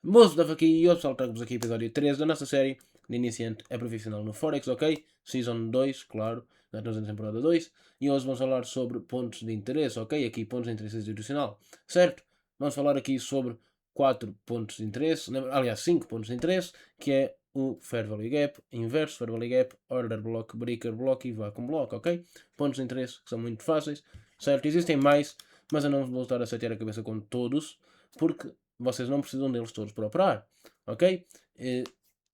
Boas, estava aqui e eu, pessoal, trago-vos aqui o episódio 13 da nossa série de iniciante a profissional no Forex, ok? Season 2, claro, já estamos na temporada 2. E hoje vamos falar sobre pontos de interesse, ok? Aqui, pontos de interesse institucional, certo? Vamos falar aqui sobre 4 pontos de interesse, aliás, 5 pontos de interesse, que é o Fair Value Gap, Inverso Fair Value Gap, Order Block, Breaker Block e Vacuum Block, ok? Pontos de interesse que são muito fáceis, certo? Existem mais, mas eu não vou estar a chatear a cabeça com todos, porque vocês não precisam deles todos para operar, ok?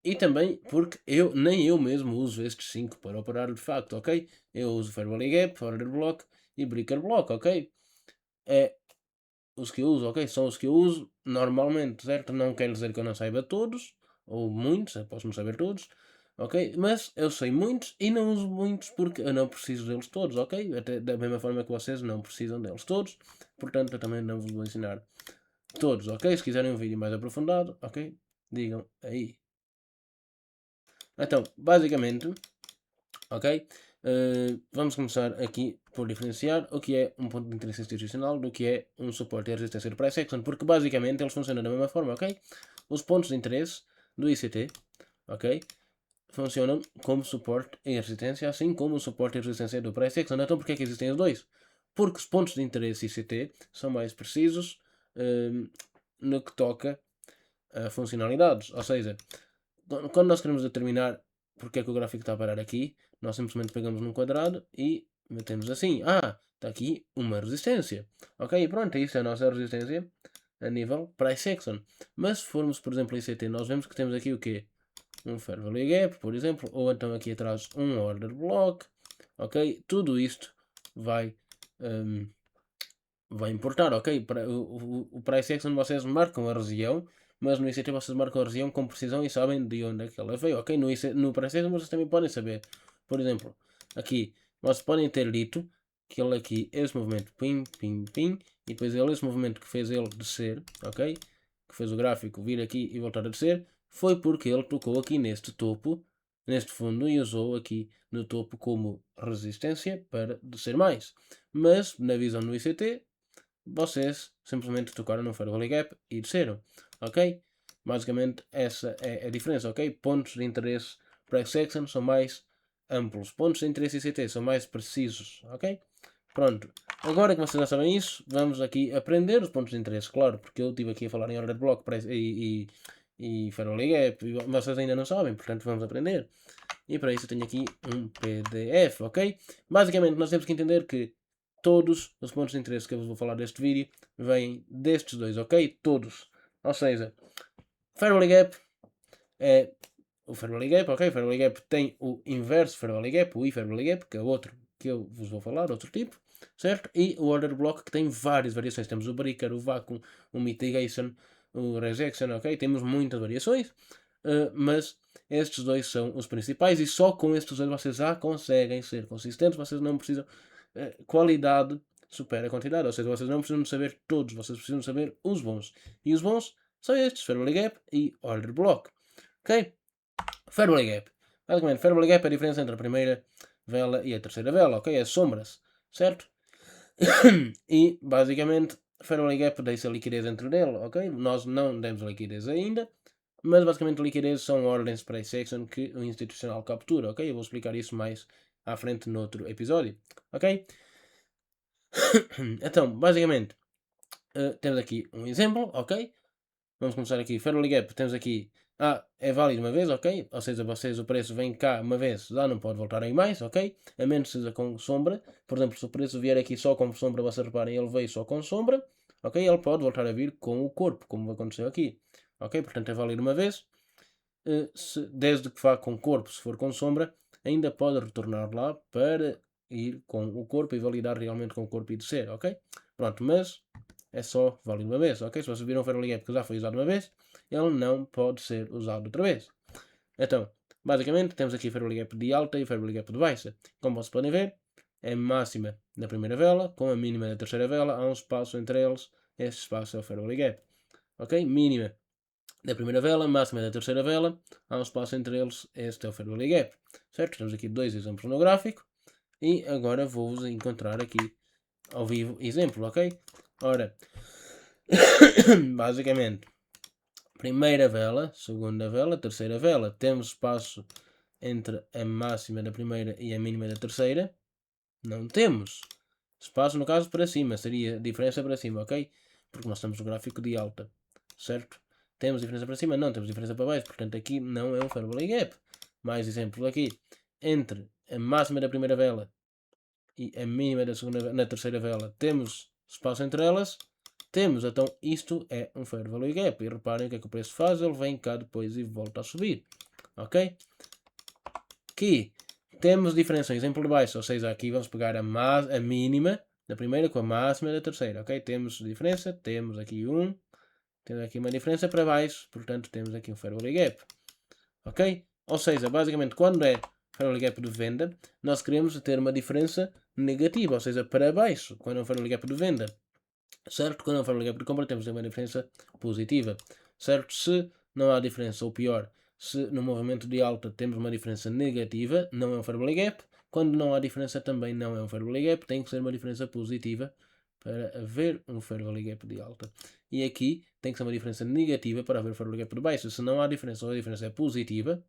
E também porque nem eu mesmo uso estes 5 para operar de facto, ok? Eu uso Fair Value Gap, Order Block e Breaker Block, ok? É os que eu uso, ok? São os que eu uso normalmente, certo? Não quer dizer que eu não saiba todos, ou muitos, eu posso não saber todos, ok? Mas eu sei muitos e não uso muitos porque eu não preciso deles todos, ok? Até da mesma forma que vocês não precisam deles todos, portanto eu também não vos vou ensinar todos, ok? Se quiserem um vídeo mais aprofundado, ok? Digam aí. Então, basicamente, ok? Vamos começar aqui por diferenciar o que é um ponto de interesse institucional do que é um suporte e resistência de price action, porque basicamente eles funcionam da mesma forma, ok? Os pontos de interesse do ICT, ok? Funcionam como suporte e resistência, assim como o suporte e resistência do price action. Então, porquê é que existem os dois? Porque os pontos de interesse ICT são mais precisos no que toca a funcionalidades, ou seja, quando nós queremos determinar porque é que o gráfico está a parar aqui, nós simplesmente pegamos num quadrado e metemos assim. Ah, está aqui uma resistência. Ok, pronto, isso é a nossa resistência a nível price action. Mas se formos, por exemplo, em CT, nós vemos que temos aqui o quê? Um Fair Value Gap, por exemplo, ou então aqui atrás um Order Block. Ok, tudo isto vai, vai importar, ok? O price action vocês marcam a região, mas no ICT vocês marcam a região com precisão e sabem de onde é que ela veio, ok? No price action vocês também podem saber. Por exemplo, aqui vocês podem ter dito que ele aqui, esse movimento, pim, pim, pim, e depois esse movimento que fez ele descer, ok? Que fez o gráfico vir aqui e voltar a descer, foi porque ele tocou aqui neste topo, neste fundo, e usou aqui no topo como resistência para descer mais. Mas na visão do ICT, vocês simplesmente tocaram no Fair Value Gap e desceram, ok? Basicamente essa é a diferença, ok? Pontos de interesse price action são mais amplos, pontos de interesse ICT são mais precisos, ok? Pronto, agora que vocês já sabem isso, vamos aqui aprender os pontos de interesse, claro, porque eu estive aqui a falar em order block e Fair Value Gap, e vocês ainda não sabem, portanto vamos aprender. E para isso eu tenho aqui um PDF, ok? Basicamente nós temos que entender que todos os pontos de interesse que eu vos vou falar deste vídeo vêm destes dois, ok? Todos. Ou seja, Fair Value Gap é o Fair Value Gap, ok? Fair Value Gap tem o inverso Fair Value Gap, o I-Fair Value Gap, que é outro que eu vos vou falar, outro tipo, certo? E o Order Block que tem várias variações. Temos o Breaker, o Vacuum, o Mitigation, o Rejection, ok? Temos muitas variações, mas estes dois são os principais e só com estes dois vocês já conseguem ser consistentes, vocês não precisam. Qualidade supera a quantidade, ou seja, vocês não precisam de saber todos, vocês precisam de saber os bons. E os bons são estes, Fair Value Gap e Order Block. Ok? Fair Value Gap. Basicamente, Fair Value Gap é a diferença entre a primeira vela e a terceira vela, ok? As sombras, certo? E, basicamente, Fair Value Gap deixa a liquidez entre dele, ok? Nós não demos a liquidez ainda, mas basicamente liquidez são ordens price action que o institucional captura, ok? Eu vou explicar isso mais à frente noutro episódio, ok? Então, basicamente, temos aqui um exemplo, ok? Vamos começar aqui. Fair Value Gap, temos aqui. É válido uma vez, ok? Ou seja, vocês o preço vem cá uma vez, já não pode voltar aí mais, ok? A menos que seja com sombra. Por exemplo, se o preço vier aqui só com sombra, vocês reparem, ele veio só com sombra, ok? Ele pode voltar a vir com o corpo, como aconteceu aqui, ok? Portanto, é válido uma vez. Desde que vá com corpo, se for com sombra, ainda pode retornar lá para ir com o corpo e validar realmente com o corpo e descer, ok? Pronto, mas é só válido uma vez, ok? Se vocês viram o Fair Value Gap que já foi usado uma vez, ele não pode ser usado outra vez. Então, basicamente, temos aqui Fair Value Gap de alta e Fair Value Gap de baixa. Como vocês podem ver, é máxima da primeira vela com a mínima da terceira vela, há um espaço entre eles, este espaço é o Fair Value Gap, ok? Mínima da primeira vela, máxima da terceira vela, há um espaço entre eles, este é o Fair Value Gap, certo? Temos aqui dois exemplos no gráfico e agora vou-vos encontrar aqui ao vivo exemplo, ok? Ora, basicamente, primeira vela, segunda vela, terceira vela. Temos espaço entre a máxima da primeira e a mínima da terceira? Não temos. Espaço, no caso, para cima. Seria diferença para cima, ok? Porque nós estamos no gráfico de alta, certo? Temos diferença para cima? Não, temos diferença para baixo. Portanto, aqui não é um Fairway Gap. Mais exemplo aqui. Entre a máxima da primeira vela e a mínima da segunda, na terceira vela, temos espaço entre elas? Temos. Então, isto é um Fair Value Gap. E reparem o que é que o preço faz. Ele vem cá depois e volta a subir. Ok? Aqui temos diferença em exemplo de baixo, ou seja, aqui vamos pegar a mínima da primeira com a máxima da terceira, ok? Temos diferença, temos aqui temos aqui uma diferença para baixo, portanto temos aqui um Fair Value Gap, ok? Ou seja, basicamente quando é Fair Value Gap de venda, nós queremos ter uma diferença negativa, ou seja, para baixo, quando é um Fair Value Gap de venda, certo? Quando é um Fair Value Gap de compra temos uma diferença positiva, certo? Se não há diferença, ou pior, se no movimento de alta temos uma diferença negativa, não é um Fair Value Gap. Quando não há diferença também não é um Fair Value Gap, tem que ser uma diferença positiva para haver um Fair Value Gap de alta. E aqui tem que ser uma diferença negativa para haver Fair Value Gap de baixa. Se não há diferença ou a diferença é positiva,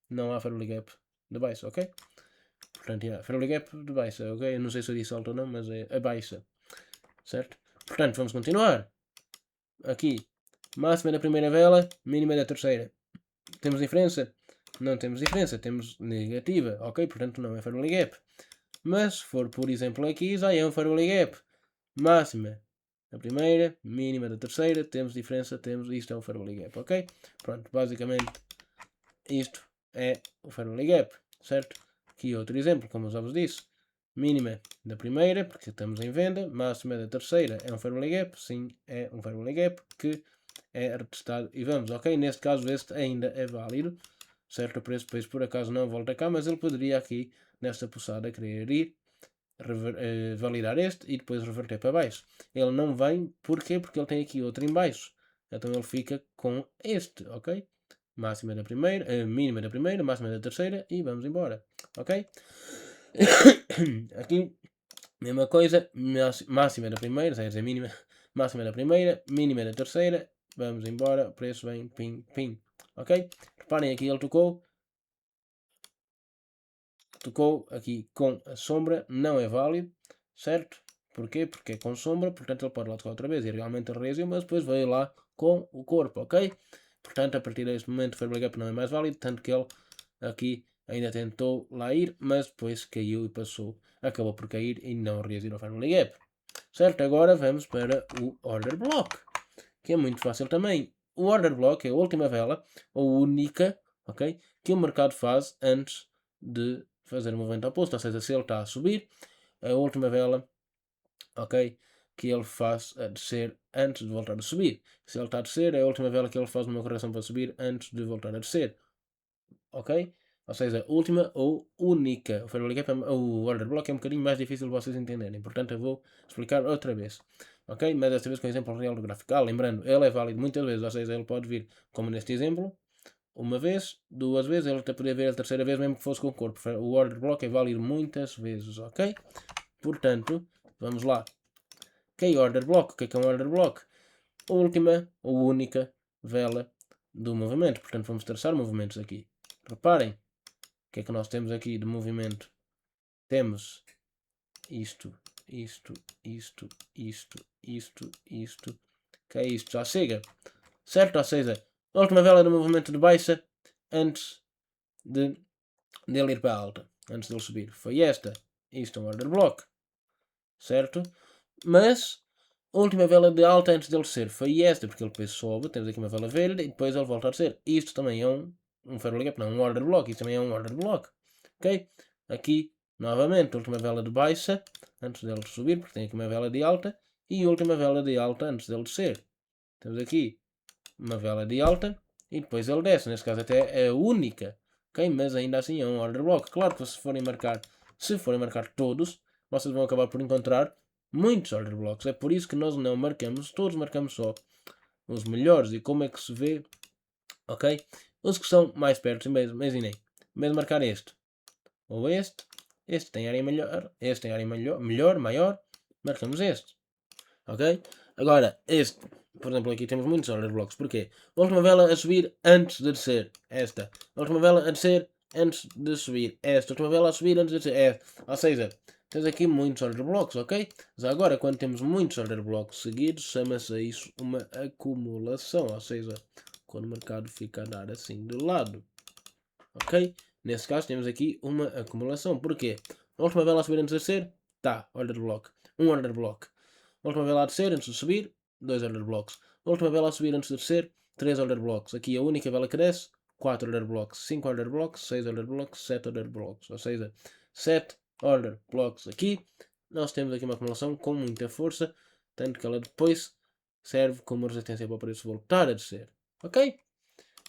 não há Fair Value Gap de baixa, ok? Portanto, Fair Value Gap de baixa, ok? Eu não sei se eu disse alta ou não, mas é a baixa, certo? Portanto, vamos continuar. Aqui, máxima da primeira vela, mínima da terceira. Temos diferença? Não temos diferença, temos negativa, ok? Portanto não é Fair Value Gap. Mas se for, por exemplo, aqui, já é um Fair Value Gap. Máxima da primeira, mínima da terceira, temos diferença, temos isto é um Fair Value Gap, ok? Pronto, basicamente isto é o Fair Value Gap, certo? Aqui outro exemplo, como eu já vos disse. Mínima da primeira, porque estamos em venda, máxima da terceira é um Fair Value Gap, sim, é um Fair Value Gap que é retestado e vamos, ok? Neste caso este ainda é válido, certo? O preço depois por acaso não volta cá, mas ele poderia aqui, nesta poçada, querer ir validar este e depois reverter para baixo. Ele não vem, porquê? Porque ele tem aqui outro em baixo, então ele fica com este, ok? Máxima da primeira, mínima da primeira, máxima da terceira e vamos embora, ok? Aqui, mesma coisa, máxima da primeira, quer dizer, mínima, máxima da primeira, mínima da terceira, vamos embora, preço vem, pim, pim, ok? Reparem aqui, ele tocou aqui com a sombra, não é válido, certo? Porquê? Porque é com sombra, portanto ele pode lá tocar outra vez e realmente reagiu, mas depois veio lá com o corpo, ok? Portanto, a partir deste momento, o Fair Value Gap não é mais válido, tanto que ele aqui ainda tentou lá ir, mas depois caiu e passou, acabou por cair e não reagiu ao Fair Value Gap. Certo? Agora vamos para o Order Block, que é muito fácil também. O Order Block é a última vela, ou única, ok? Que o mercado faz antes de fazer o movimento oposto, ou seja, se ele está a subir, a última vela, ok? Que ele faz a descer antes de voltar a subir. Se ele está a descer, é a última vela que ele faz uma correção para subir antes de voltar a descer, ok? Ou seja, última ou única. O Fair Value Gap, o Order Block é um bocadinho mais difícil de vocês entenderem, portanto eu vou explicar outra vez, ok? Mas desta vez com o exemplo real do gráfico. Lembrando, ele é válido muitas vezes, ou seja, ele pode vir, como neste exemplo, uma vez, duas vezes, ele até poderia vir a terceira vez, mesmo que fosse com o corpo. O Order Block é válido muitas vezes, ok? Portanto, vamos lá. Que é Order Block? O que é um Order Block? A última ou única vela do movimento. Portanto, vamos traçar movimentos aqui. Reparem, o que é que nós temos aqui de movimento? Temos isto, isto, isto, isto, isto, isto. Que é isto? Já chega. Certo? Ou seja, a última vela do movimento de baixa antes dele ir para a alta. Antes dele subir. Foi esta. Isto é um order block. Certo? Mas a última vela de alta antes dele descer foi esta, porque ele depois sobe. Temos aqui uma vela verde e depois ele volta a descer. Isto também é um Fair Value Gap, não, um order block. Isto também é um order block. Ok? Aqui, novamente, a última vela de baixa antes dele subir, porque tem aqui uma vela de alta. E a última vela de alta antes dele descer. Temos aqui uma vela de alta e depois ele desce. Neste caso até é a única. Ok? Mas ainda assim é um order block. Claro que se forem marcar todos, vocês vão acabar por encontrar muitos order blocks. É por isso que nós não marcamos todos, marcamos só os melhores. E como é que se vê? Ok? Os que são mais perto, imaginei. Em vez de marcar este ou este tem área melhor, este tem área melhor, maior, marcamos este. Ok? Agora, este por exemplo, aqui temos muitos order blocks. Porquê? A última vela a subir antes de descer. Esta. A última vela a descer antes de subir. Esta. A última vela a subir antes de descer. Esta. Ou seja, temos aqui muitos order blocks, ok? Mas agora, quando temos muitos order blocks seguidos, chama-se isso uma acumulação. Ou seja, quando o mercado fica a dar assim de lado. Ok? Nesse caso, temos aqui uma acumulação. Porquê? A última vela a subir antes de descer. Tá, order block. Um order block. A última vela a descer antes de subir. 2 order blocks. A última vela a subir antes de descer, 3 order blocks. Aqui a única vela que desce, 4 order blocks, 5 order blocks, 6 order blocks, 7 order blocks. Ou seja, 7 order blocks aqui. Nós temos aqui uma acumulação com muita força, tanto que ela depois serve como resistência para o preço voltar a descer. Ok?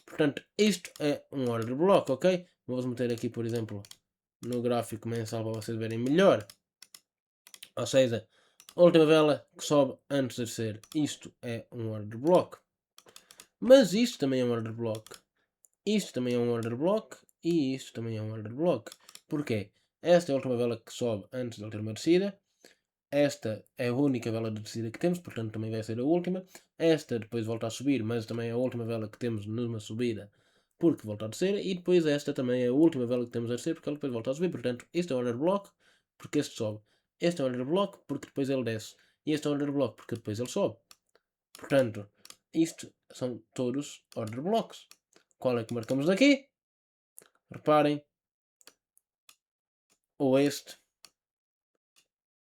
Portanto, isto é um order block, ok? Vou-vos meter aqui, por exemplo, no gráfico mensal para vocês verem melhor. Ou seja, a última vela que sobe antes de descer. Isto é um order block. Mas isto também é um order block. Isto também é um order block. E isto também é um order block. Porquê? Esta é a última vela que sobe antes de ter uma descida. Esta é a única vela de descida que temos, portanto também vai ser a última. Esta depois volta a subir, mas também é a última vela que temos numa subida, porque volta a descer. E depois esta também é a última vela que temos a descer, porque ela depois volta a subir. Portanto, este é o order block, porque este sobe. Este é o order block, porque depois ele desce. E este é o order block, porque depois ele sobe. Portanto, isto são todos order blocks. Qual é que marcamos aqui? Reparem, ou este,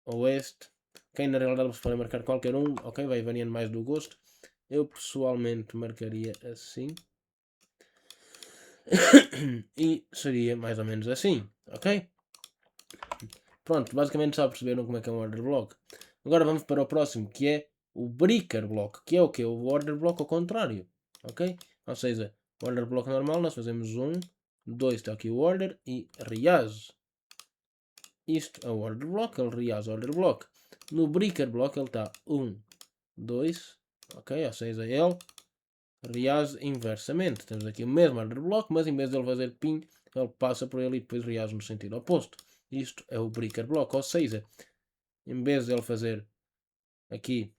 ou este. Quem na realidade vocês podem marcar qualquer um, ok? Vai variando mais do gosto. Eu pessoalmente marcaria assim. E seria mais ou menos assim, ok? Pronto, basicamente já perceberam como é que é um order block. Agora vamos para o próximo, que é o breaker block, que é o que? O order block ao contrário, ok? Ou seja, o order block normal nós fazemos 1, 2, está aqui o order e reage. Isto é o order block, ele reage o order block. No breaker block ele está 1, 2, ok? Ou seja, ele reage inversamente. Temos aqui o mesmo order block, mas em vez de ele fazer pin, ele passa por ele e depois reage no sentido oposto. Isto é o breaker block, ou seja, em vez de ele fazer aqui,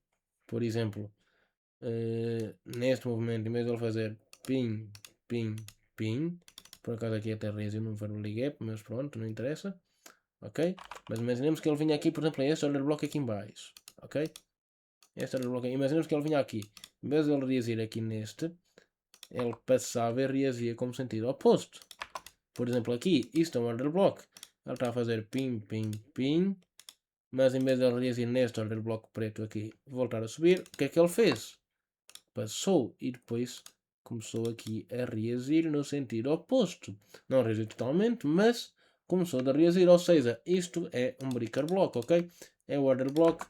por exemplo, neste movimento, em vez de ele fazer pin, pin, pin, por acaso aqui até reagiu num verbally gap, mas pronto, não interessa, ok? Mas imaginemos que ele vinha aqui, por exemplo, a este order block aqui em baixo, ok? Este order block, imaginemos que ele vinha aqui, em vez de ele reagir aqui neste, ele passava e reagia como sentido oposto. Por exemplo, aqui, isto é um order block. Ele está a fazer pin, pin, pin. Mas em vez de ele reagir neste order block preto aqui, voltar a subir, o que é que ele fez? Passou e depois começou aqui a reagir no sentido oposto. Não reagiu totalmente, mas começou a reagir. Ou seja, isto é um breaker block, ok? É o order block,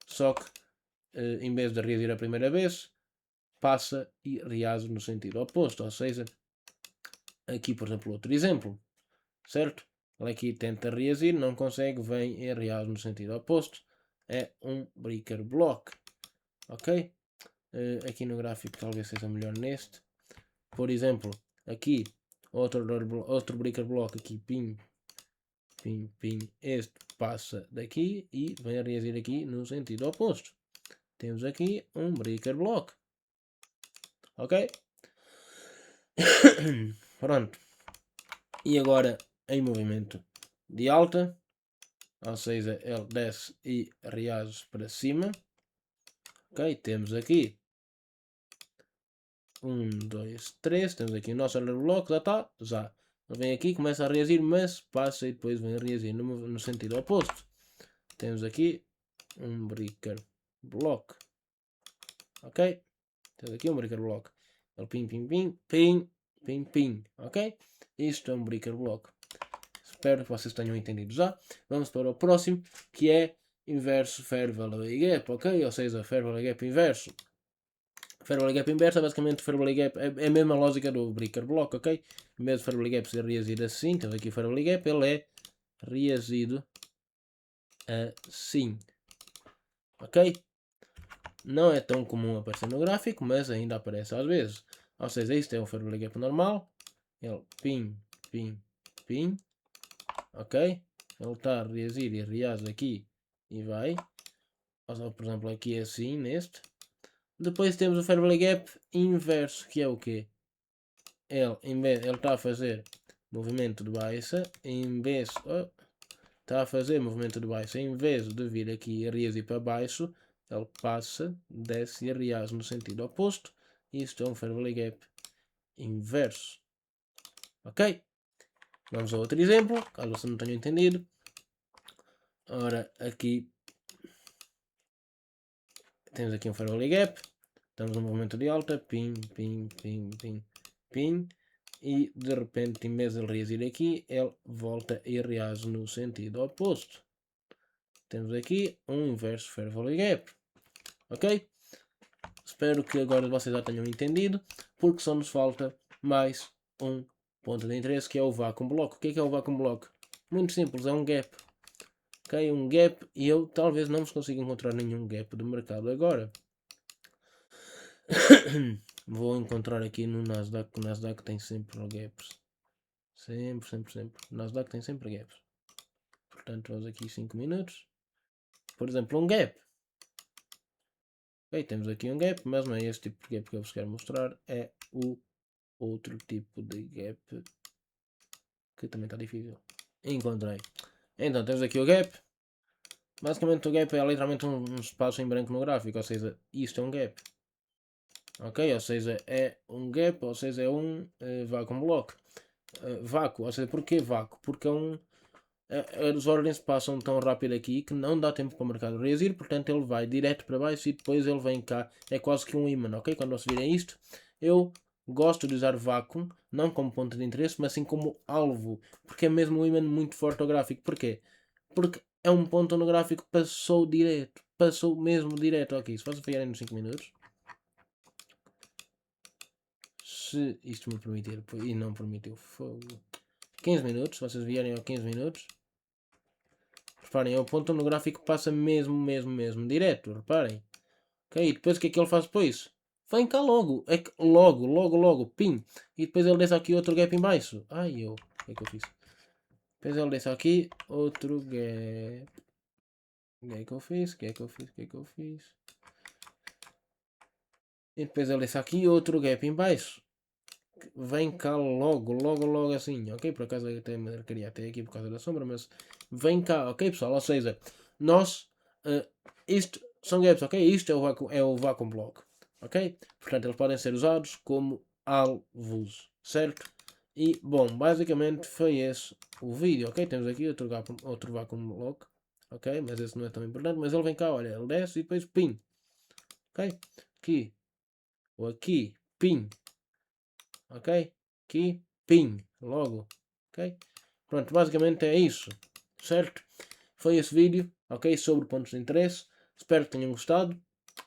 só que em vez de reagir a primeira vez, passa e reage no sentido oposto. Ou seja, aqui, por exemplo, outro exemplo, certo? Ele aqui tenta reagir, não consegue, vem e reage no sentido oposto. É um breaker block, ok? Aqui no gráfico talvez seja melhor neste. Por exemplo, aqui outro breaker block, aqui pin, pin, pin. Este passa daqui e vem a reagir aqui no sentido oposto. Temos aqui um breaker block, ok? Pronto. E agora em movimento de alta, ou seja, ele desce e reage para cima. Ok, temos aqui 1, 2, 3, temos aqui o nosso order block, já está, já. Ele vem aqui, começa a reagir, mas passa e depois vem a reagir no sentido oposto. Temos aqui um breaker block, ok? Temos aqui um breaker block. Ele pim, pim, pim, pim, pim, pim, ok? Isto é um breaker block. Espero que vocês tenham entendido já. Vamos para o próximo, que é inverso fair value gap, ok? Ou seja, fair value gap inverso. Fair value gap inverso é basicamente fair value gap, é a mesma lógica do breaker block, ok? Em vez de fair value gap ser reagido assim, temos aqui o fair value gap, ele é reagido assim, ok? Não é tão comum aparecer no gráfico, mas ainda aparece às vezes. Ou seja, isto é um fair value gap normal, ele pim, pim, pim, ok? Ele está a reagir e reage aqui e vai. Ou, por exemplo, aqui é assim, neste. Depois temos o Fairway Gap inverso, que é o quê? Ele está a fazer movimento de baixa, em vez está a fazer movimento de baixa, em vez de vir aqui e reagir para baixo, ele passa, desce e reage no sentido oposto. Isto é um Fairway Gap inverso. Ok? Vamos a outro exemplo, caso você não tenha entendido. Ora, aqui temos aqui um Fairway Gap. Estamos no movimento de alta, pin, pin, pin, pin, pin. E de repente, em vez de ele reagir aqui, ele volta e reage no sentido oposto. Temos aqui um inverso Fairway Gap. Ok? Espero que agora vocês já tenham entendido, porque só nos falta mais um ponto de interesse, que é o Vacuum Block. O que é o Vacuum Block? Muito simples, é um gap. Ok? Um gap, e eu talvez não vos consiga encontrar nenhum gap de mercado agora. Vou encontrar aqui no Nasdaq, o Nasdaq tem sempre gaps. Sempre, sempre, sempre. O Nasdaq tem sempre gaps. Portanto, vamos aqui 5 minutos. Por exemplo, um gap. Ok, temos aqui um gap, mas não é este tipo de gap que eu vos quero mostrar. É o outro tipo de gap que também está difícil. Encontrei. Então, temos aqui o gap. Basicamente, o gap é literalmente um espaço em branco no gráfico, ou seja, isto é um gap. Ok? Ou seja, é um gap, ou seja, é um vacuum block. Vácuo, ou seja, porquê vácuo? Porque as ordens passam tão rápido aqui que não dá tempo para o mercado reagir, portanto ele vai direto para baixo e depois ele vem cá, é quase que um ímã, ok? Quando vocês virem isto, eu gosto de usar vácuo, não como ponto de interesse, mas sim como alvo, porque é mesmo um ímã muito forte ao gráfico. Porquê? Porque é um ponto no gráfico que passou direto, passou mesmo direto aqui. Se vocês virem nos 5 minutos, se isto me permitir, e não permitiu, fogo. 15 minutos, se vocês vierem a 15 minutos, reparem, é o ponto no gráfico que passa mesmo direto, reparem. Ok, e depois o que é que ele faz depois? Vem cá logo, é que logo, pim. E depois ele deixa aqui outro gap em baixo. Ai, o que é que eu fiz? Depois ele deixa aqui outro gap. O que é que eu fiz? O que é que eu fiz? O que é que eu fiz? E depois ele deixa aqui outro gap em baixo. Vem cá logo assim, ok? Por acaso eu até me queria até aqui por causa da sombra, mas vem cá, ok pessoal? Ou seja, nós, isto são gaps, ok? Isto é o vacuum block, ok? Portanto, eles podem ser usados como alvos, certo? E, bom, basicamente foi esse o vídeo, ok? Temos aqui outro vacuum block, ok? Mas esse não é tão importante, mas ele vem cá, olha, ele desce e depois pim, ok? Aqui, ou aqui, pim, ok? Aqui, ping, logo, ok? Pronto, basicamente é isso, certo? Foi esse vídeo, ok? Sobre pontos de interesse. Espero que tenham gostado.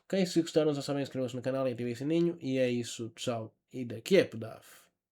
Ok? Se gostaram, já sabem, inscrevam-se no canal e ativem o sininho. E é isso, tchau. E daqui é pedaf.